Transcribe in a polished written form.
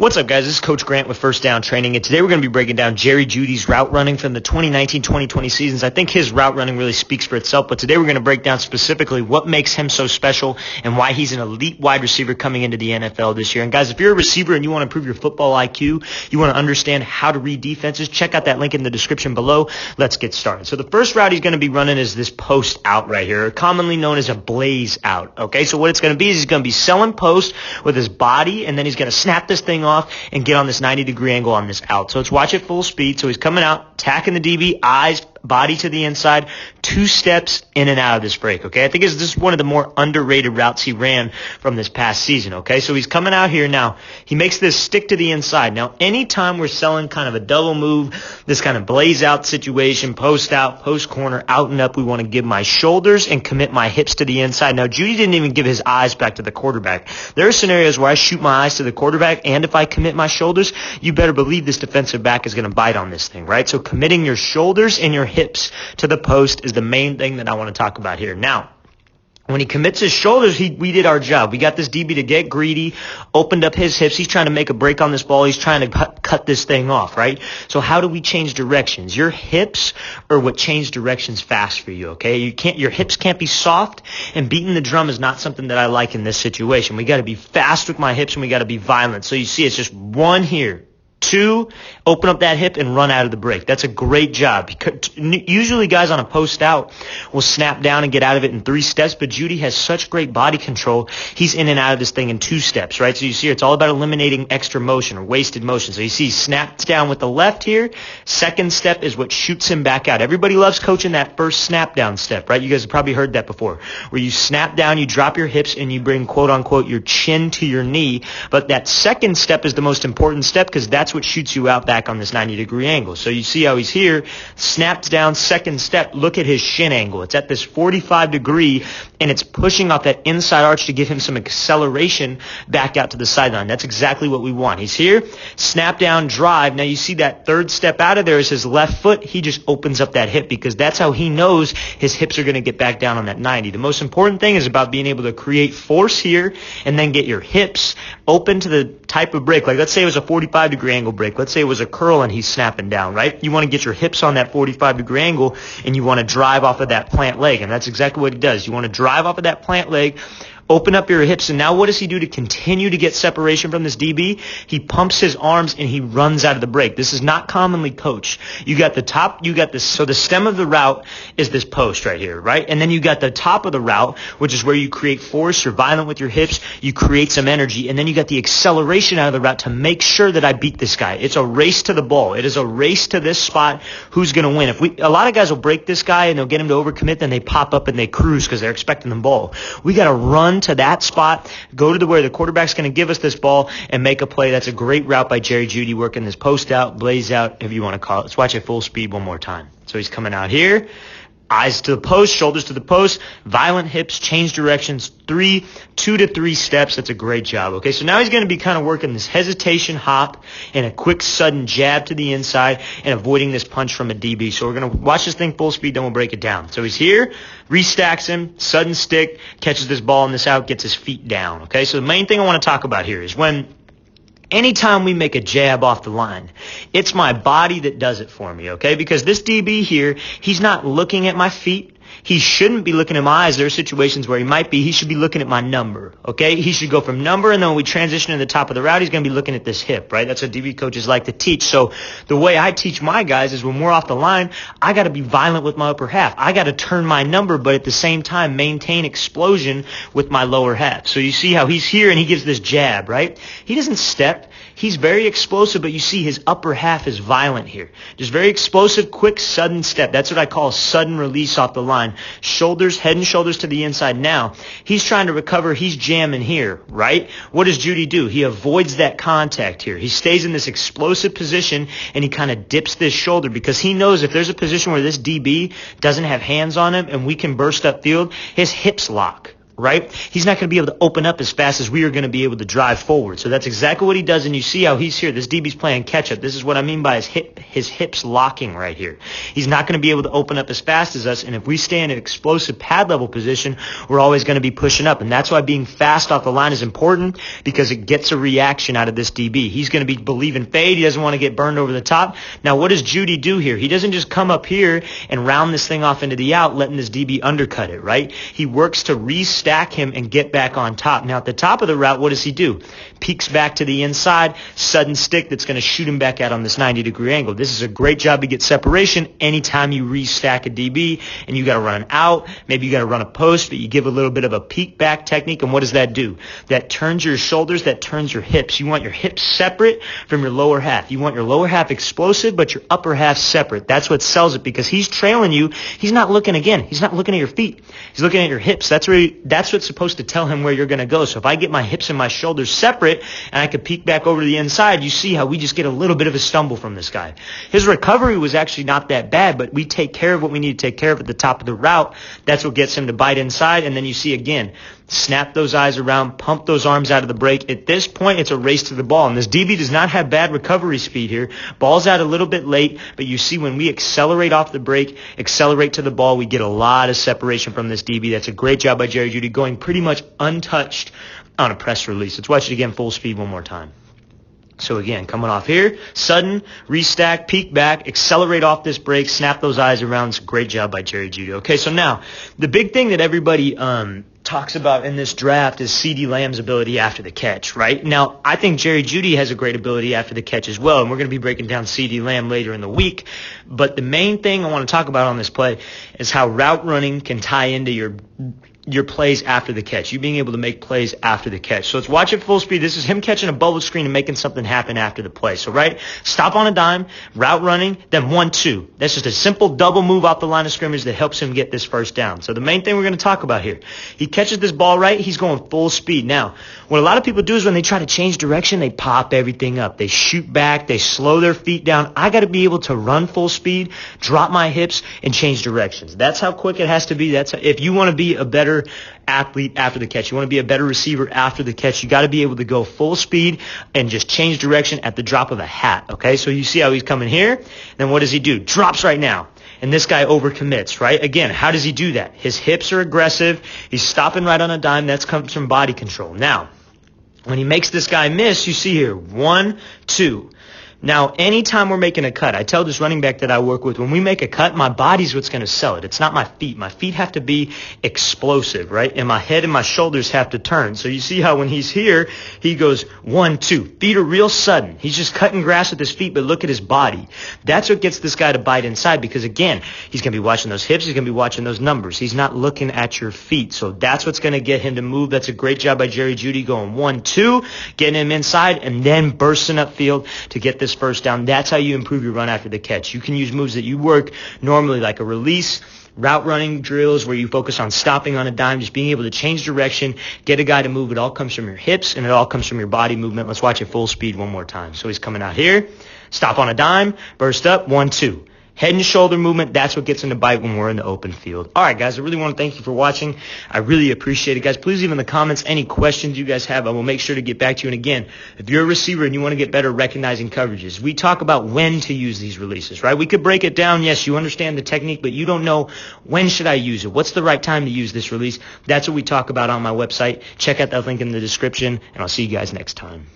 What's up, guys? This is Coach Grant with First Down Training, and today we're going to be breaking down Jerry Jeudy's route running from the 2019-2020 seasons. I think his route running really speaks for itself, but today we're going to break down specifically what makes him so special and why he's an elite wide receiver coming into the NFL this year. And guys, if you're a receiver and you want to improve your football IQ, you want to understand how to read defenses, check out that link in the description below. Let's get started. So the first route he's going to be running is this post out right here, commonly known as a blaze out. Okay, so what it's going to be is he's going to be selling post with his body, and then he's going to snap this thing off and get on this 90-degree angle on this out. So let's watch it full speed. So he's coming out, tacking the DB, eyes, body to the inside, 2 steps in and out of this break, okay? I think this is one of the more underrated routes he ran from this past season, okay? So he's coming out here now. He makes this stick to the inside. Now, anytime we're selling kind of a double move, this kind of blaze out situation, post out, post corner, out and up, we want to give my shoulders and commit my hips to the inside. Now, Jeudy didn't even give his eyes back to the quarterback. There are scenarios where I shoot my eyes to the quarterback, and if I commit my shoulders, you better believe this defensive back is going to bite on this thing, right? So committing your shoulders and your hips to the post is the main thing that I want to talk about here. Now, when he commits his shoulders, we did our job. We got this DB to get greedy, opened up his hips. He's trying to make a break on this ball. He's trying to cut this thing off, right? So how do we change directions? Your hips are what change directions fast for you, okay? Your hips can't be soft, and beating the drum is not something that I like in this situation. We got to be fast with my hips, and we got to be violent. So you see it's just 1 here. 2, open up that hip and run out of the break. That's a great job. Usually guys on a post out will snap down and get out of it in 3 steps, but Jeudy has such great body control. He's in and out of this thing in 2 steps, right? So you see it's all about eliminating extra motion or wasted motion. So you see he snaps down with the left here. Second step is what shoots him back out. Everybody loves coaching that first snap down step, right? You guys have probably heard that before, where you snap down, you drop your hips, and you bring quote unquote your chin to your knee. But that second step is the most important step because that's what shoots you out back on this 90-degree angle. So you see how he's here, snaps down, second step. Look at his shin angle. It's at this 45-degree, and it's pushing off that inside arch to give him some acceleration back out to the sideline. That's exactly what we want. He's here, snap down, drive. Now you see that third step out of there is his left foot. He just opens up that hip because that's how he knows his hips are going to get back down on that 90. The most important thing is about being able to create force here and then get your hips open to the type of break. Like let's say it was a 45-degree angle break. Let's say it was a curl and he's snapping down, right? You want to get your hips on that 45-degree angle, and you want to drive off of that plant leg, and that's exactly what he does. You want to drive off of that plant leg, open up your hips, and now what does he do to continue to get separation from this DB? He pumps his arms and he runs out of the break. This is not commonly coached. You got the top, you got this, so the stem of the route is this post right here, right? And then you got the top of the route, which is where you create force, you're violent with your hips, you create some energy, and then you got the acceleration out of the route to make sure that I beat this guy. It's a race to the ball. It is a race to this spot. Who's going to win? A lot of guys will break this guy and they'll get him to overcommit, then they pop up and they cruise because they're expecting the ball. We got to run to that spot, go to where the quarterback's going to give us this ball and make a play. That's a great route by Jerry Jeudy, working this post out, blaze out, whatever you want to call it. Let's watch it full speed one more time. So he's coming out here, eyes to the post, shoulders to the post, violent hips, change directions, 2 to 3 steps. That's a great job. Okay, so now he's going to be kind of working this hesitation hop and a quick sudden jab to the inside and avoiding this punch from a DB. So we're going to watch this thing full speed, then we'll break it down. So he's here, restacks him, sudden stick, catches this ball in this out, gets his feet down. Okay, so the main thing I want to talk about here is anytime we make a jab off the line, it's my body that does it for me, okay? Because this DB here, he's not looking at my feet. He shouldn't be looking at my eyes. There are situations where he might be. He should be looking at my number, okay? He should go from number, and then when we transition to the top of the route, he's going to be looking at this hip, right? That's what DB coaches like to teach. So the way I teach my guys is when we're off the line, I got to be violent with my upper half. I got to turn my number, but at the same time, maintain explosion with my lower half. So you see how he's here, and he gives this jab, right? He doesn't step. He's very explosive, but you see his upper half is violent here. Just very explosive, quick, sudden step. That's what I call a sudden release off the line. Shoulders, head and shoulders to the inside. Now, he's trying to recover. He's jamming here, right? What does Jeudy do? He avoids that contact here. He stays in this explosive position, and he kind of dips this shoulder because he knows if there's a position where this DB doesn't have hands on him and we can burst upfield, his hips lock. right? He's not going to be able to open up as fast as we are going to be able to drive forward. So that's exactly what he does, and you see how he's here. This DB's playing catch-up. This is what I mean by his hips locking right here. He's not going to be able to open up as fast as us, and if we stay in an explosive pad level position, we're always going to be pushing up, and that's why being fast off the line is important, because it gets a reaction out of this DB. He's going to be believing fade. He doesn't want to get burned over the top. Now, what does Jeudy do here? He doesn't just come up here and round this thing off into the out, letting this DB undercut it, right? He works to restack him and get back on top. Now, at the top of the route, what does he do? Peeks back to the inside, sudden stick that's going to shoot him back out on this 90-degree angle. This is a great job to get separation anytime you restack a DB and you got to run an out. Maybe you got to run a post, but you give a little bit of a peek back technique, and what does that do? That turns your shoulders, that turns your hips. You want your hips separate from your lower half. You want your lower half explosive, but your upper half separate. That's what sells it, because he's trailing you. He's not looking again. He's not looking at your feet. He's looking at your hips. That's what's supposed to tell him where you're going to go. So if I get my hips and my shoulders separate and I could peek back over to the inside, you see how we just get a little bit of a stumble from this guy. His recovery was actually not that bad, but we take care of what we need to take care of at the top of the route. That's what gets him to bite inside. And then you see again, snap those eyes around, pump those arms out of the break. At this point, it's a race to the ball. And this DB does not have bad recovery speed here. Ball's out a little bit late, but you see when we accelerate off the break, accelerate to the ball, we get a lot of separation from this DB. That's a great job by Jerry Jeudy, going pretty much untouched on a press release. Let's watch it again full speed one more time. So again, coming off here, sudden, restack, peek back, accelerate off this break, snap those eyes around. It's a great job by Jerry Jeudy. Okay, so now, the big thing that everybody talks about in this draft is CeeDee Lamb's ability after the catch, right? Now, I think Jerry Jeudy has a great ability after the catch as well, and we're going to be breaking down CeeDee Lamb later in the week. But the main thing I want to talk about on this play is how route running can tie into your plays after the catch, you being able to make plays after the catch. So let's watch it full speed. This is him catching a bubble screen and making something happen after the play. So right, stop on a dime, route running, then 1-2. That's just a simple double move off the line of scrimmage that helps him get this first down. So the main thing we're going to talk about here, he catches this ball right, he's going full speed. Now, what a lot of people do is when they try to change direction, they pop everything up. They shoot back, they slow their feet down. I got to be able to run full speed, drop my hips, and change directions. That's how quick it has to be. If you want to be a better athlete after the catch, you want to be a better receiver after the catch, you got to be able to go full speed and just change direction at the drop of a hat. Okay, so you see how he's coming here, then what does he do? Drops right now. And this guy overcommits, right? Again, how does he do that? His hips are aggressive. He's stopping right on a dime. That comes from body control. Now, when he makes this guy miss, you see here, 1-2. Now, anytime we're making a cut, I tell this running back that I work with, when we make a cut, my body's what's going to sell it. It's not my feet. My feet have to be explosive, right? And my head and my shoulders have to turn. So you see how when he's here, he goes 1-2. Feet are real sudden. He's just cutting grass with his feet, but look at his body. That's what gets this guy to bite inside, because, again, he's going to be watching those hips. He's going to be watching those numbers. He's not looking at your feet. So that's what's going to get him to move. That's a great job by Jerry Jeudy, going 1-2, getting him inside, and then bursting upfield to get this first down. That's how you improve your run after the catch. You can use moves that you work normally, like a release, route running drills where you focus on stopping on a dime, just being able to change direction, get a guy to move. It all comes from your hips, and it all comes from your body movement. Let's watch it full speed one more time. So he's coming out here, stop on a dime, burst up, 1-2. Head and shoulder movement, that's what gets him to bite when we're in the open field. All right, guys, I really want to thank you for watching. I really appreciate it, guys. Please leave in the comments any questions you guys have. I will make sure to get back to you. And again, if you're a receiver and you want to get better recognizing coverages, we talk about when to use these releases, right? We could break it down. Yes, you understand the technique, but you don't know when should I use it. What's the right time to use this release? That's what we talk about on my website. Check out that link in the description, and I'll see you guys next time.